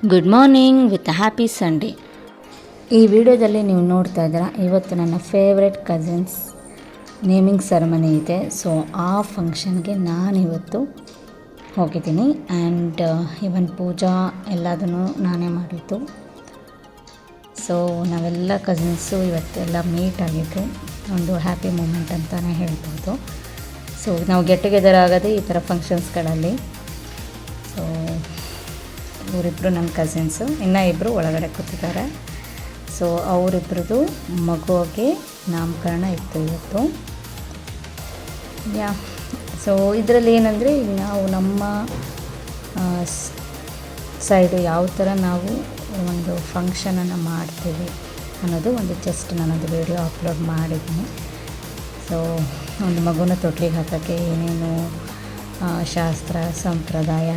Good morning with happy Sunday. ಈ ವಿಡಿಯೋದಲ್ಲಿ ನೀವು ನೋಡ್ತಾ ಇದ್ದೀರಾ, ಇವತ್ತು ನನ್ನ ಫೇವ್ರೆಟ್ ಕಸಿನ್ಸ್ ನೇಮಿಂಗ್ ಸೆರೆಮನಿ ಇದೆ. ಸೊ ಆ ಫಂಕ್ಷನ್ಗೆ ನಾನಿವತ್ತು ಹೋಗಿದ್ದೀನಿ. ಆ್ಯಂಡ್ ಇವನ್ ಪೂಜಾ ಎಲ್ಲದನ್ನು ನಾನೇ ಮಾಡಿದ್ದು. ಸೊ ನಾವೆಲ್ಲ ಕಸಿನ್ಸು ಇವತ್ತೆಲ್ಲ ಮೀಟ್ ಆಗಿದ್ದು ಒಂದು ಹ್ಯಾಪಿ ಮೂಮೆಂಟ್ ಅಂತಲೇ ಹೇಳ್ಬೋದು. ಸೊ ನಾವು ಗೆಟ್ ಟುಗೆದರ್ ಆಗೋದೇ ಈ ಥರ ಫಂಕ್ಷನ್ಸ್ಗಳಲ್ಲಿ. ಸೊ ಇವರಿಬ್ಬರು ನನ್ನ ಕಸಿನ್ಸು, ಇನ್ನೂ ಇಬ್ಬರು ಒಳಗಡೆ ಕೂತಿದ್ದಾರೆ. ಸೊ ಅವರಿಬ್ಬರದು ಮಗುವಿಗೆ ನಾಮಕರಣ ಇತ್ತು ಇವತ್ತು. ಸೊ ಇದರಲ್ಲಿ ಏನಂದರೆ, ನಾವು ನಮ್ಮ ಸೈಡು ಯಾವ ಥರ ನಾವು ಒಂದು ಫಂಕ್ಷನನ್ನು ಮಾಡ್ತೀವಿ ಅನ್ನೋದು ಒಂದು ಜಸ್ಟ್ ನಾನೊಂದು ವಿಡಿಯೋ ಅಪ್ಲೋಡ್ ಮಾಡಿದ್ದೀನಿ. ಸೊ ಒಂದು ಮಗುನ ತೊಟ್ಲಿಗೆ ಹಾಕೋಕ್ಕೆ ಏನೇನು ಶಾಸ್ತ್ರ ಸಂಪ್ರದಾಯ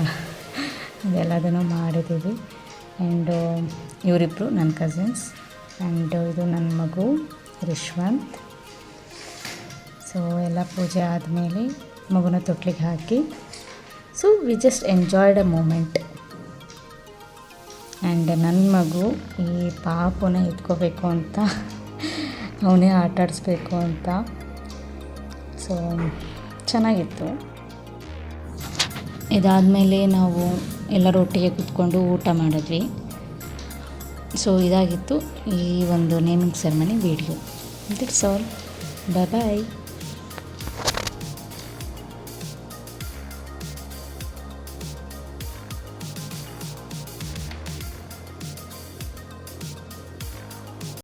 ಇದೆಲ್ಲದನ್ನು ಮಾಡಿದ್ದೀವಿ. ಆ್ಯಂಡ್ ಇವರಿಬ್ಬರು ನನ್ನ ಕಸಿನ್ಸ್, ಆ್ಯಂಡ್ ಇದು ನನ್ನ ಮಗು ರಿಶ್ವಂತ್. ಸೊ ಎಲ್ಲ ಪೂಜೆ ಆದಮೇಲೆ ಮಗುನ ತೊಟ್ಲಿಗೆ ಹಾಕಿ, so we just enjoyed a moment. And ನನ್ನ ಮಗು ಈ ಪಾಪುನ ಎತ್ಕೋಬೇಕು ಅಂತ, ಅವನೇ ಆಟಾಡಿಸ್ಬೇಕು ಅಂತ. ಸೊ ಚೆನ್ನಾಗಿತ್ತು. ಇದಾದಮೇಲೆ ನಾವು ಎಲ್ಲರೂ ಒಟ್ಟಿಗೆ ಕೂತ್ಕೊಂಡು ಊಟ ಮಾಡಿದ್ವಿ. ಸೊ ಇದಾಗಿತ್ತು ಈ ಒಂದು ನೇಮಿಂಗ್ ಸೆರೆಮನಿ ವಿಡಿಯೋ. ದಿಟ್ಸ್ ಆಲ್. ಬಾಯ್ ಬಾಯ್.